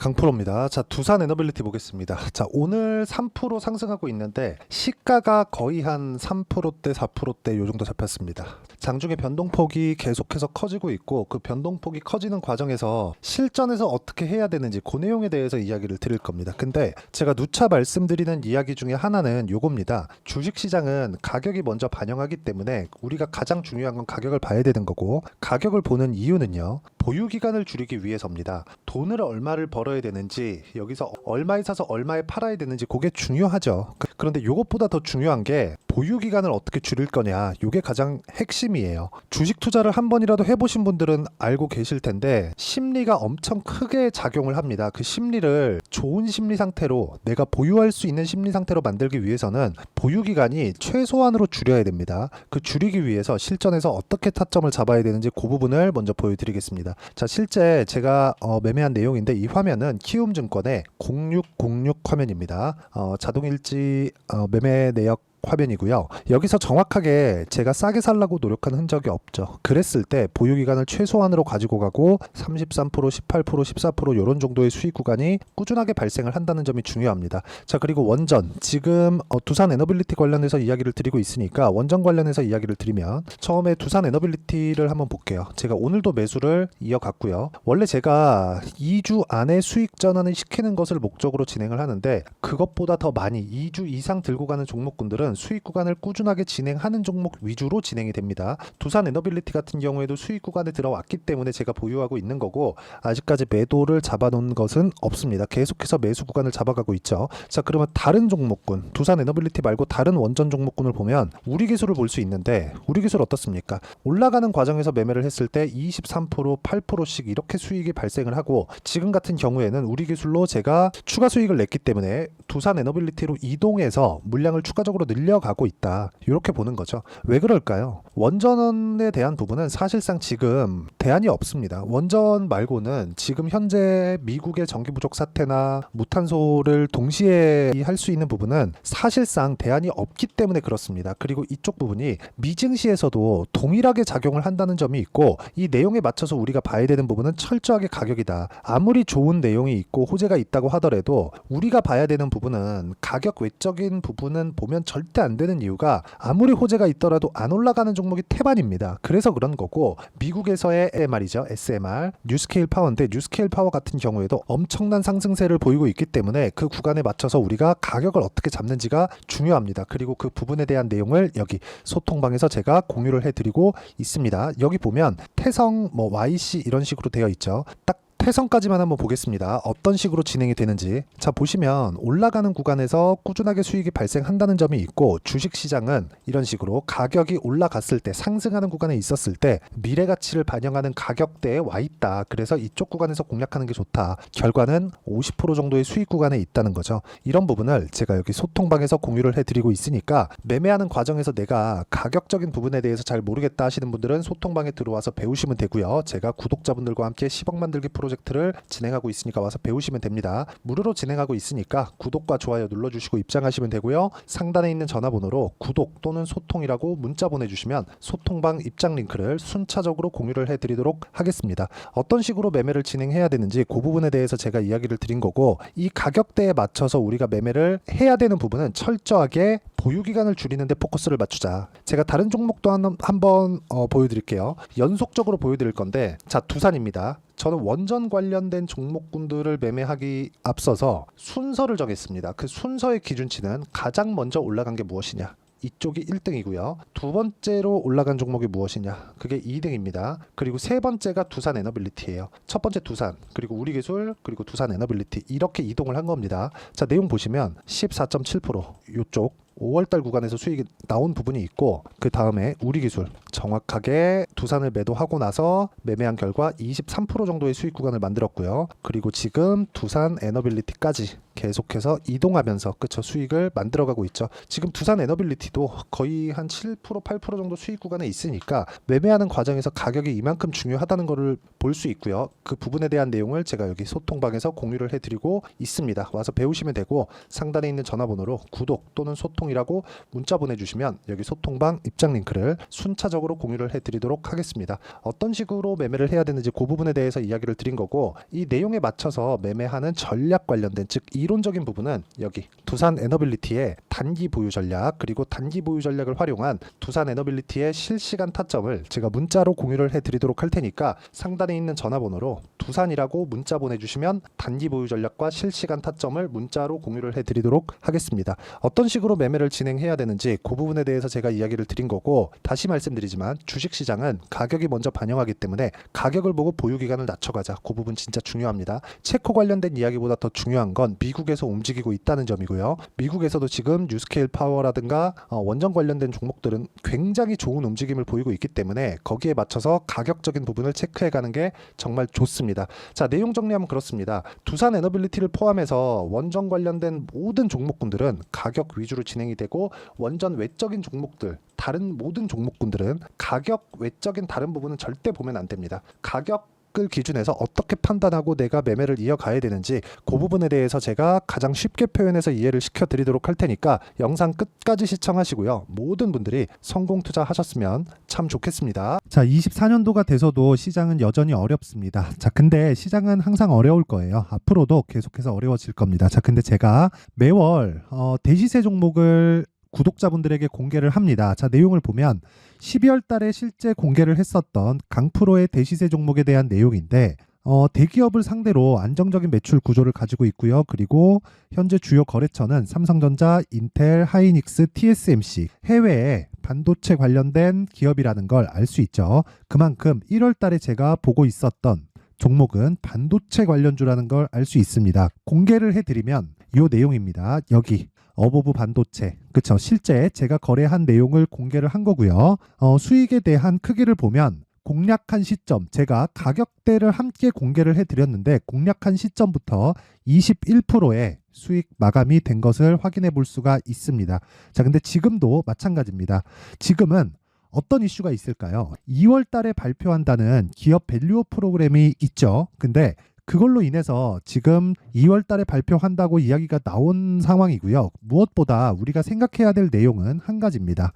강프로입니다. 자, 두산 에너빌리티 보겠습니다. 자, 오늘 3% 상승하고 있는데 시가가 거의 한 3%대, 4%대 요 정도 잡혔습니다. 장중에 변동폭이 계속해서 커지고 있고 그 변동폭이 커지는 과정에서 실전에서 어떻게 해야 되는지 그 내용에 대해서 이야기를 드릴 겁니다. 근데 제가 누차 말씀드리는 이야기 중에 하나는 요겁니다. 주식시장은 가격이 먼저 반영하기 때문에 우리가 가장 중요한 건 가격을 봐야 되는 거고, 가격을 보는 이유는요, 보유기간을 줄이기 위해서입니다. 돈을 얼마를 벌어야 되는지, 여기서 얼마에 사서 얼마에 팔아야 되는지 그게 중요하죠. 그런데 이것보다 더 중요한 게 보유기간을 어떻게 줄일 거냐, 이게 가장 핵심이에요. 주식 투자를 한 번이라도 해보신 분들은 알고 계실 텐데 심리가 엄청 크게 작용을 합니다. 그 심리를 좋은 심리 상태로, 내가 보유할 수 있는 심리 상태로 만들기 위해서는 보유기간이 최소한으로 줄여야 됩니다. 그 줄이기 위해서 실전에서 어떻게 타점을 잡아야 되는지 그 부분을 먼저 보여드리겠습니다. 자, 실제 제가 매매한 내용인데 이 화면은 키움증권의 0606 화면입니다. 자동일지 매매 내역 화면이고요. 여기서 정확하게 제가 싸게 살라고 노력한 흔적이 없죠. 그랬을 때 보유기간을 최소한으로 가지고 가고 33%, 18%, 14% 이런 정도의 수익 구간이 꾸준하게 발생을 한다는 점이 중요합니다. 자, 그리고 원전, 지금 두산 에너빌리티 관련해서 이야기를 드리고 있으니까 원전 관련해서 이야기를 드리면, 처음에 두산 에너빌리티를 한번 볼게요. 제가 오늘도 매수를 이어갔고요. 원래 제가 2주 안에 수익 전환을 시키는 것을 목적으로 진행을 하는데, 그것보다 더 많이 2주 이상 들고 가는 종목군들은 수익 구간을 꾸준하게 진행하는 종목 위주로 진행이 됩니다. 두산 에너빌리티 같은 경우에도 수익 구간에 들어왔기 때문에 제가 보유하고 있는 거고, 아직까지 매도를 잡아놓은 것은 없습니다. 계속해서 매수 구간을 잡아가고 있죠. 자, 그러면 다른 종목군, 두산 에너빌리티 말고 다른 원전 종목군을 보면 우리기술을 볼 수 있는데, 우리기술 어떻습니까? 올라가는 과정에서 매매를 했을 때 23%, 8%씩 이렇게 수익이 발생을 하고, 지금 같은 경우에는 우리기술로 제가 추가 수익을 냈기 때문에 두산 에너빌리티로 이동해서 물량을 추가적으로 늘려가고 있다, 이렇게 보는 거죠. 왜 그럴까요? 원전에 대한 부분은 사실상 지금 대안이 없습니다. 원전 말고는 지금 현재 미국의 전기 부족 사태나 무탄소를 동시에 할 수 있는 부분은 사실상 대안이 없기 때문에 그렇습니다. 그리고 이쪽 부분이 미증시에서도 동일하게 작용을 한다는 점이 있고, 이 내용에 맞춰서 우리가 봐야 되는 부분은 철저하게 가격이다. 아무리 좋은 내용이 있고 호재가 있다고 하더라도 우리가 봐야 되는 부분은 가격 외적인 부분은 보면 절대 안 되는 이유가, 아무리 호재가 있더라도 안 올라가는 종목이 태반입니다. 그래서 그런 거고, 미국에서의 말이죠, SMR, 뉴스케일 파워인데, 뉴스케일 파워 같은 경우에도 엄청난 상승세를 보이고 있기 때문에 그 구간에 맞춰서 우리가 가격을 어떻게 잡는지가 중요합니다. 그리고 그 부분에 대한 내용을 여기 소통방에서 제가 공유를 해드리고 있습니다. 여기 보면 태성, YC 이런 식으로 되어 있죠. 딱 태성까지만 한번 보겠습니다. 어떤 식으로 진행이 되는지. 자, 보시면 올라가는 구간에서 꾸준하게 수익이 발생한다는 점이 있고, 주식시장은 이런 식으로 가격이 올라갔을 때, 상승하는 구간에 있었을 때 미래 가치를 반영하는 가격대에 와 있다. 그래서 이쪽 구간에서 공략하는 게 좋다. 결과는 50% 정도의 수익 구간에 있다는 거죠. 이런 부분을 제가 여기 소통방에서 공유를 해드리고 있으니까, 매매하는 과정에서 내가 가격적인 부분에 대해서 잘 모르겠다 하시는 분들은 소통방에 들어와서 배우시면 되고요. 제가 구독자분들과 함께 10억 만들기 프로젝트를 진행하고 있으니까 와서 배우시면 됩니다. 무료로 진행하고 있으니까 구독과 좋아요 눌러주시고 입장하시면 되고요. 상단에 있는 전화번호로 구독 또는 소통이라고 문자 보내주시면 소통방 입장 링크를 순차적으로 공유를 해드리도록 하겠습니다. 어떤 식으로 매매를 진행해야 되는지 그 부분에 대해서 제가 이야기를 드린 거고, 이 가격대에 맞춰서 우리가 매매를 해야 되는 부분은 철저하게 보유기간을 줄이는데 포커스를 맞추자. 제가 다른 종목도 한번 보여드릴게요. 연속적으로 보여드릴 건데, 자, 두산입니다. 저는 원전 관련된 종목군들을 매매하기 앞서서 순서를 정했습니다. 그 순서의 기준치는 가장 먼저 올라간 게 무엇이냐, 이쪽이 1등이고요. 두 번째로 올라간 종목이 무엇이냐, 그게 2등입니다. 그리고 세 번째가 두산 에너빌리티예요. 첫 번째 두산, 그리고 우리기술, 그리고 두산 에너빌리티, 이렇게 이동을 한 겁니다. 자, 내용 보시면 14.7% 이쪽 5월달 구간에서 수익이 나온 부분이 있고, 그 다음에 우리기술 정확하게 두산을 매도하고 나서 매매한 결과 23% 정도의 수익 구간을 만들었고요. 그리고 지금 두산 에너빌리티까지 계속해서 이동하면서 그쵸, 수익을 만들어가고 있죠. 지금 두산 에너빌리티도 거의 한 7%, 8% 정도 수익 구간에 있으니까 매매하는 과정에서 가격이 이만큼 중요하다는 것을 볼 수 있고요. 그 부분에 대한 내용을 제가 여기 소통방에서 공유를 해드리고 있습니다. 와서 배우시면 되고, 상단에 있는 전화번호로 구독 또는 소통이라고 문자 보내주시면 여기 소통방 입장 링크를 순차적으로 구체적으로 공유를 해드리도록 하겠습니다. 어떤 식으로 매매를 해야 되는지 그 부분에 대해서 이야기를 드린 거고, 이 내용에 맞춰서 매매하는 전략 관련된, 즉 이론적인 부분은 여기 두산 에너빌리티의 단기 보유 전략, 그리고 단기 보유 전략을 활용한 두산 에너빌리티의 실시간 타점을 제가 문자로 공유를 해드리도록 할 테니까 상단에 있는 전화번호로 두산이라고 문자 보내주시면 단기 보유 전략과 실시간 타점을 문자로 공유를 해드리도록 하겠습니다. 어떤 식으로 매매를 진행해야 되는지 그 부분에 대해서 제가 이야기를 드린 거고, 다시 말씀드리지만 주식시장은 가격이 먼저 반영하기 때문에 가격을 보고 보유기간을 낮춰가자, 그 부분 진짜 중요합니다. 체코 관련된 이야기보다 더 중요한 건 미국에서 움직이고 있다는 점이고요. 미국에서도 지금 뉴스케일 파워라든가 원전 관련된 종목들은 굉장히 좋은 움직임을 보이고 있기 때문에 거기에 맞춰서 가격적인 부분을 체크해가는 게 정말 좋습니다. 자, 내용 정리하면 그렇습니다. 두산 에너빌리티를 포함해서 원전 관련된 모든 종목군들은 가격 위주로 진행이 되고, 원전 외적인 종목들, 다른 모든 종목군들은 가격 외적인 다른 부분은 절대 보면 안 됩니다. 가격을 기준해서 어떻게 판단하고 내가 매매를 이어가야 되는지 그 부분에 대해서 제가 가장 쉽게 표현해서 이해를 시켜드리도록 할 테니까 영상 끝까지 시청하시고요. 모든 분들이 성공 투자하셨으면 참 좋겠습니다. 자, 24년도가 돼서도 시장은 여전히 어렵습니다. 자, 근데 시장은 항상 어려울 거예요. 앞으로도 계속해서 어려워질 겁니다. 자, 근데 제가 매월 대시세 종목을 구독자분들에게 공개를 합니다. 자, 내용을 보면 12월 달에 실제 공개를 했었던 강프로의 대시세 종목에 대한 내용인데, 대기업을 상대로 안정적인 매출 구조를 가지고 있고요. 그리고 현재 주요 거래처는 삼성전자, 인텔, 하이닉스, TSMC, 해외에 반도체 관련된 기업이라는 걸 알 수 있죠. 그만큼 1월 달에 제가 보고 있었던 종목은 반도체 관련주라는 걸 알 수 있습니다. 공개를 해드리면 이 내용입니다. 여기 어보브 반도체, 그쵸? 실제 제가 거래한 내용을 공개를 한 거고요. 수익에 대한 크기를 보면 공략한 시점, 제가 가격대를 함께 공개를 해드렸는데 공략한 시점부터 21%의 수익 마감이 된 것을 확인해 볼 수가 있습니다. 자, 근데 지금도 마찬가지입니다. 지금은 어떤 이슈가 있을까요? 2월 달에 발표한다는 기업 밸류업 프로그램이 있죠. 근데 그걸로 인해서 지금 2월 달에 발표한다고 이야기가 나온 상황이고요. 무엇보다 우리가 생각해야 될 내용은 한 가지입니다.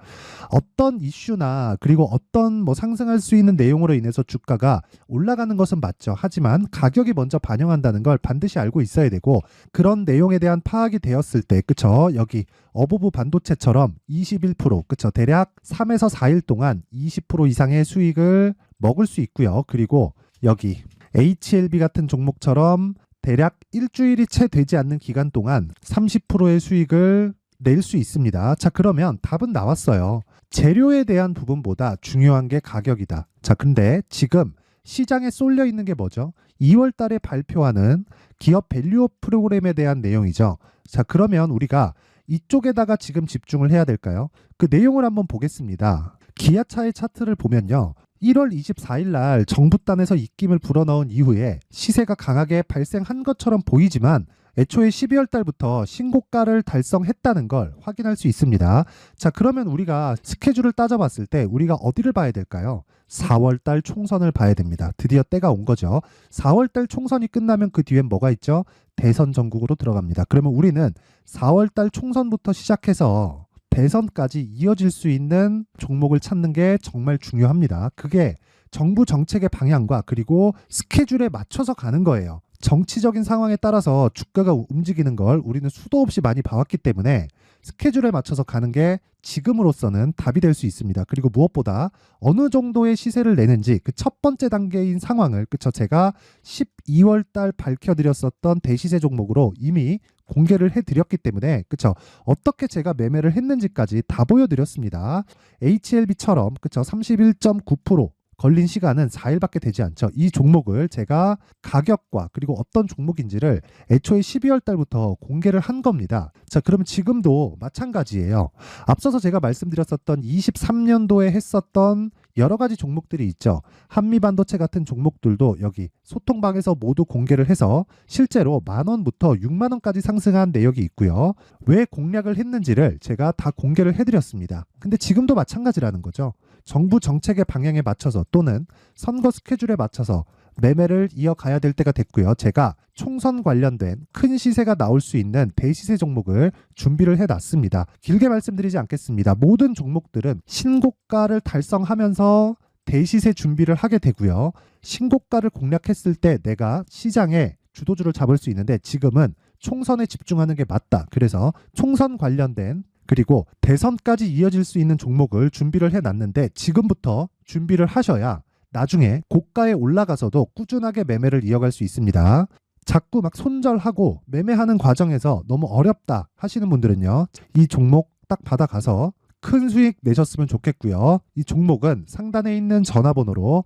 어떤 이슈나 그리고 어떤 상승할 수 있는 내용으로 인해서 주가가 올라가는 것은 맞죠. 하지만 가격이 먼저 반영한다는 걸 반드시 알고 있어야 되고, 그런 내용에 대한 파악이 되었을 때, 그쵸? 여기 어보브 반도체처럼 21%, 그쵸? 대략 3에서 4일 동안 20% 이상의 수익을 먹을 수 있고요. 그리고 여기 HLB 같은 종목처럼 대략 일주일이 채 되지 않는 기간 동안 30%의 수익을 낼 수 있습니다. 자, 그러면 답은 나왔어요. 재료에 대한 부분보다 중요한 게 가격이다. 자, 근데 지금 시장에 쏠려 있는 게 뭐죠? 2월 달에 발표하는 기업 밸류업 프로그램에 대한 내용이죠. 자, 그러면 우리가 이쪽에다가 지금 집중을 해야 될까요? 그 내용을 한번 보겠습니다. 기아차의 차트를 보면요. 1월 24일 날 정부단에서 입김을 불어넣은 이후에 시세가 강하게 발생한 것처럼 보이지만 애초에 12월 달부터 신고가를 달성했다는 걸 확인할 수 있습니다. 자, 그러면 우리가 스케줄을 따져봤을 때 우리가 어디를 봐야 될까요? 4월 달 총선을 봐야 됩니다. 드디어 때가 온 거죠. 4월 달 총선이 끝나면 그 뒤엔 뭐가 있죠? 대선 전국으로 들어갑니다. 그러면 우리는 4월 달 총선부터 시작해서 대선까지 이어질 수 있는 종목을 찾는 게 정말 중요합니다. 그게 정부 정책의 방향과 그리고 스케줄에 맞춰서 가는 거예요. 정치적인 상황에 따라서 주가가 움직이는 걸 우리는 수도 없이 많이 봐왔기 때문에 스케줄에 맞춰서 가는 게 지금으로서는 답이 될 수 있습니다. 그리고 무엇보다 어느 정도의 시세를 내는지 그 첫 번째 단계인 상황을, 그쵸? 제가 12월 달 밝혀드렸었던 대시세 종목으로 이미 공개를 해드렸기 때문에, 그쵸? 어떻게 제가 매매를 했는지까지 다 보여드렸습니다. HLB처럼, 그쵸? 31.9% 걸린 시간은 4일밖에 되지 않죠. 이 종목을 제가 가격과 그리고 어떤 종목인지를 애초에 12월 달부터 공개를 한 겁니다. 자, 그러면 지금도 마찬가지예요. 앞서서 제가 말씀드렸었던 23년도에 했었던 여러 가지 종목들이 있죠. 한미반도체 같은 종목들도 여기 소통방에서 모두 공개를 해서 실제로 10,000원부터 60,000원까지 상승한 내역이 있고요. 왜 공략을 했는지를 제가 다 공개를 해드렸습니다. 근데 지금도 마찬가지라는 거죠. 정부 정책의 방향에 맞춰서 또는 선거 스케줄에 맞춰서 매매를 이어가야 될 때가 됐고요. 제가 총선 관련된 큰 시세가 나올 수 있는 대시세 종목을 준비를 해놨습니다. 길게 말씀드리지 않겠습니다. 모든 종목들은 신고가를 달성하면서 대시세 준비를 하게 되고요. 신고가를 공략했을 때 내가 시장에 주도주를 잡을 수 있는데 지금은 총선에 집중하는 게 맞다. 그래서 총선 관련된 그리고 대선까지 이어질 수 있는 종목을 준비를 해놨는데 지금부터 준비를 하셔야 나중에 고가에 올라가서도 꾸준하게 매매를 이어갈 수 있습니다. 자꾸 막 손절하고 매매하는 과정에서 너무 어렵다 하시는 분들은요. 이 종목 딱 받아가서 큰 수익 내셨으면 좋겠고요. 이 종목은 상단에 있는 전화번호로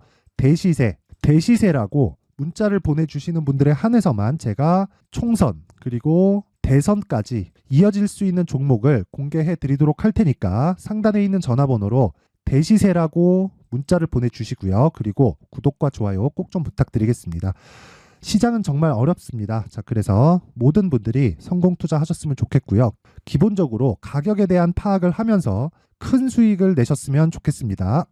대시세라고 문자를 보내주시는 분들에 한해서만 제가 총선 그리고 대선까지 이어질 수 있는 종목을 공개해 드리도록 할 테니까 상단에 있는 전화번호로 대시세라고 문자를 보내주시고요. 그리고 구독과 좋아요 꼭 좀 부탁드리겠습니다. 시장은 정말 어렵습니다. 자, 그래서 모든 분들이 성공 투자하셨으면 좋겠고요. 기본적으로 가격에 대한 파악을 하면서 큰 수익을 내셨으면 좋겠습니다.